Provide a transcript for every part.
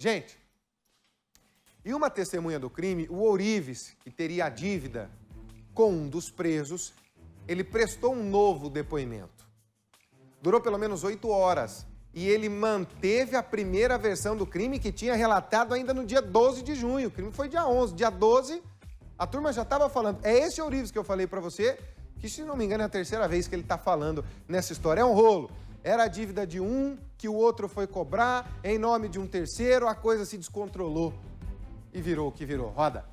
Gente, e uma testemunha do crime, o Ourives, que teria a dívida com um dos presos, ele prestou um novo depoimento. Durou pelo menos 8 horas e ele manteve a primeira versão do crime que tinha relatado ainda no dia 12 de junho. O crime foi dia 11. Dia 12, a turma já estava falando. É esse Ourives que eu falei para você, que se não me engano é a terceira vez que ele está falando nessa história. É um rolo. Era a dívida de um, que o outro foi cobrar, em nome de um terceiro, a coisa se descontrolou e virou o que virou. Roda.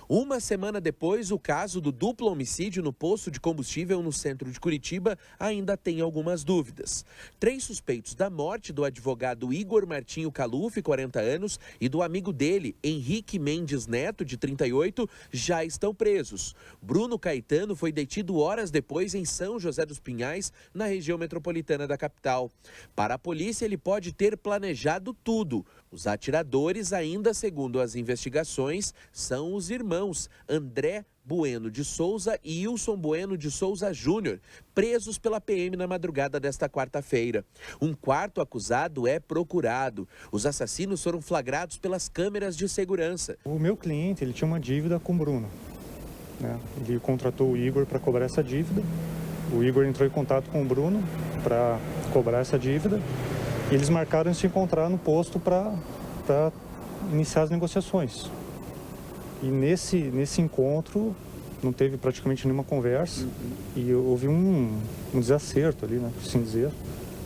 Uma semana depois, o caso do duplo homicídio no posto de combustível no centro de Curitiba ainda tem algumas dúvidas. 3 suspeitos da morte do advogado Igor Martinho Caluf, 40 anos, e do amigo dele, Henrique Mendes Neto, de 38, já estão presos. Bruno Caetano foi detido horas depois em São José dos Pinhais, na região metropolitana da capital. Para a polícia, ele pode ter planejado tudo. Os atiradores, ainda segundo as investigações, são os irmãos André Bueno de Souza e Wilson Bueno de Souza Júnior, presos pela PM na madrugada desta quarta-feira. Um quarto acusado é procurado. Os assassinos foram flagrados pelas câmeras de segurança. O meu cliente, ele tinha uma dívida com o Bruno, né? Ele contratou o Igor para cobrar essa dívida. O Igor entrou em contato com o Bruno para cobrar essa dívida. E eles marcaram de se encontrar no posto para iniciar as negociações. E nesse encontro não teve praticamente nenhuma conversa e houve um desacerto ali, né, por assim dizer.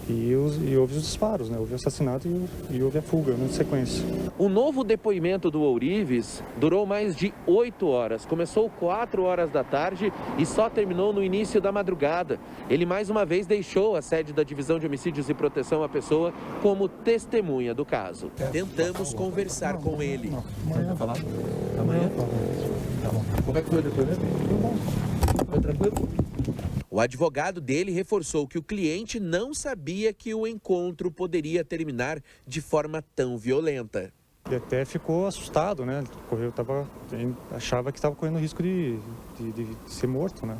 E houve os disparos, né? Houve o assassinato e houve a fuga, né, na sequência. O novo depoimento do Ourives durou mais de 8 horas. Começou 4 horas da tarde e só terminou no início da madrugada. Ele mais uma vez deixou a sede da Divisão de Homicídios e Proteção à Pessoa como testemunha do caso. Tentamos conversar com ele. Amanhã. Amanhã? Tá bom. Como é que foi o depoimento? Foi tranquilo? O advogado dele reforçou que o cliente não sabia que o encontro poderia terminar de forma tão violenta. Ele até ficou assustado, né? Achava que estava correndo risco de ser morto, né?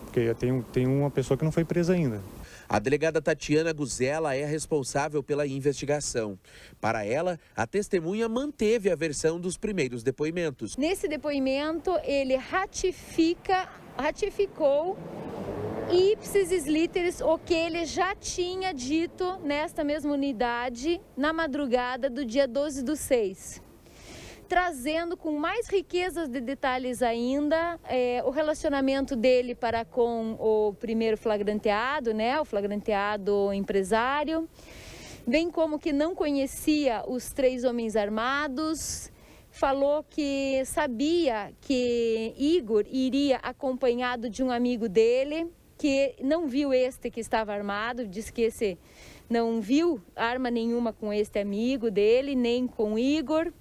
Porque tem uma pessoa que não foi presa ainda. A delegada Tatiana Guzella é a responsável pela investigação. Para ela, a testemunha manteve a versão dos primeiros depoimentos. Nesse depoimento, ele ratificou ipsis literis o que ele já tinha dito nesta mesma unidade na madrugada do dia 12/6. Trazendo com mais riquezas de detalhes ainda o relacionamento dele para com o primeiro flagranteado, né, o flagranteado empresário, bem como que não conhecia os 3 homens armados. Falou que sabia que Igor iria acompanhado de um amigo dele, que não viu este que estava armado, disse que esse não viu arma nenhuma com este amigo dele, nem com Igor.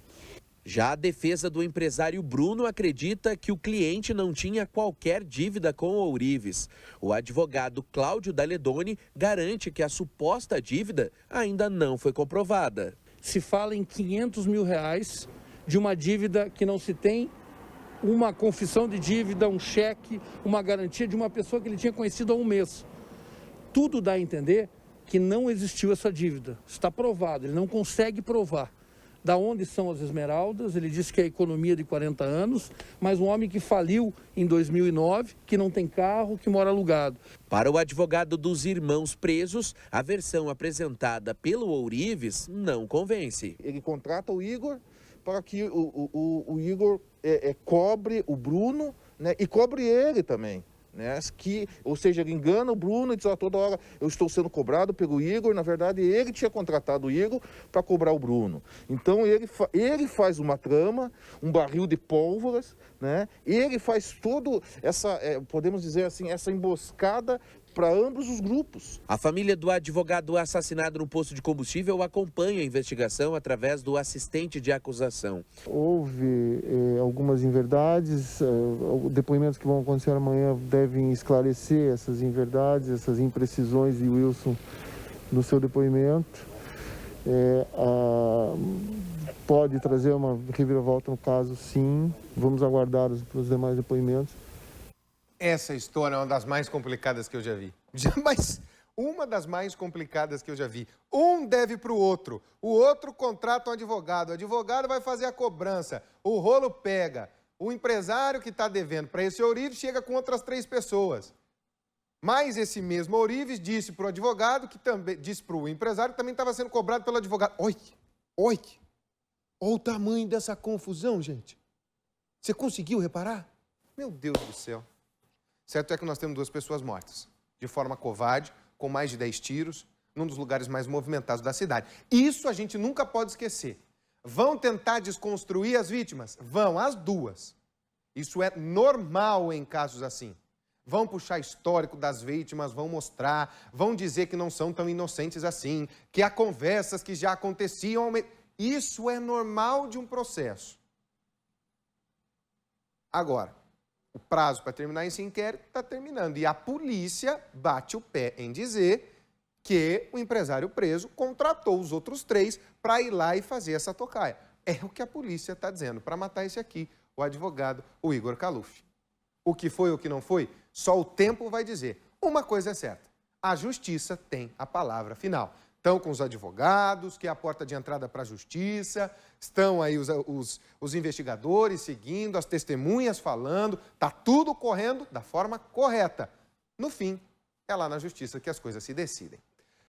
Já a defesa do empresário Bruno acredita que o cliente não tinha qualquer dívida com o Ourives. O advogado Cláudio Daledoni garante que a suposta dívida ainda não foi comprovada. Se fala em R$500 mil de uma dívida que não se tem uma confissão de dívida, um cheque, uma garantia de uma pessoa que ele tinha conhecido há um mês. Tudo dá a entender que não existiu essa dívida. Está provado, ele não consegue provar. Da onde são as esmeraldas? Ele disse que é a economia de 40 anos, mas um homem que faliu em 2009, que não tem carro, que mora alugado. Para o advogado dos irmãos presos, a versão apresentada pelo Ourives não convence. Ele contrata o Igor para que o Igor cobre o Bruno, né, e cobre ele também. Né, ou seja, ele engana o Bruno e diz, toda hora eu estou sendo cobrado pelo Igor. Na verdade, ele tinha contratado o Igor para cobrar o Bruno. Então, ele faz uma trama, um barril de pólvoras, né? Ele faz toda essa, podemos dizer assim, essa emboscada para ambos os grupos. A família do advogado assassinado no posto de combustível acompanha a investigação através do assistente de acusação. Houve algumas inverdades, depoimentos que vão acontecer amanhã devem esclarecer essas inverdades, essas imprecisões de Wilson no seu depoimento. Pode trazer uma reviravolta no caso, sim. Vamos aguardar os demais depoimentos. Essa história é uma das mais complicadas que eu já vi. Mas Uma das mais complicadas que eu já vi. Um deve para o outro contrata um advogado, o advogado vai fazer a cobrança, o rolo pega. O empresário que está devendo para esse ourives chega com outras 3 pessoas. Mas esse mesmo ourives disse para o advogado, que também disse para o empresário que também estava sendo cobrado pelo advogado. Oi, olha o tamanho dessa confusão, gente. Você conseguiu reparar? Meu Deus do céu. Certo é que nós temos 2 pessoas mortas, de forma covarde, com mais de 10 tiros, num dos lugares mais movimentados da cidade. Isso a gente nunca pode esquecer. Vão tentar desconstruir as vítimas? Vão, as 2. Isso é normal em casos assim. Vão puxar histórico das vítimas, vão mostrar, vão dizer que não são tão inocentes assim, que há conversas que já aconteciam. Isso é normal de um processo. Agora, o prazo para terminar esse inquérito está terminando e a polícia bate o pé em dizer que o empresário preso contratou os outros 3 para ir lá e fazer essa tocaia. É o que a polícia está dizendo, para matar esse aqui, o advogado, o Igor Kaluf. O que foi ou o que não foi, só o tempo vai dizer. Uma coisa é certa, a justiça tem a palavra final. Estão com os advogados, que é a porta de entrada para a justiça, estão aí os investigadores seguindo, as testemunhas falando, está tudo correndo da forma correta. No fim, é lá na justiça que as coisas se decidem.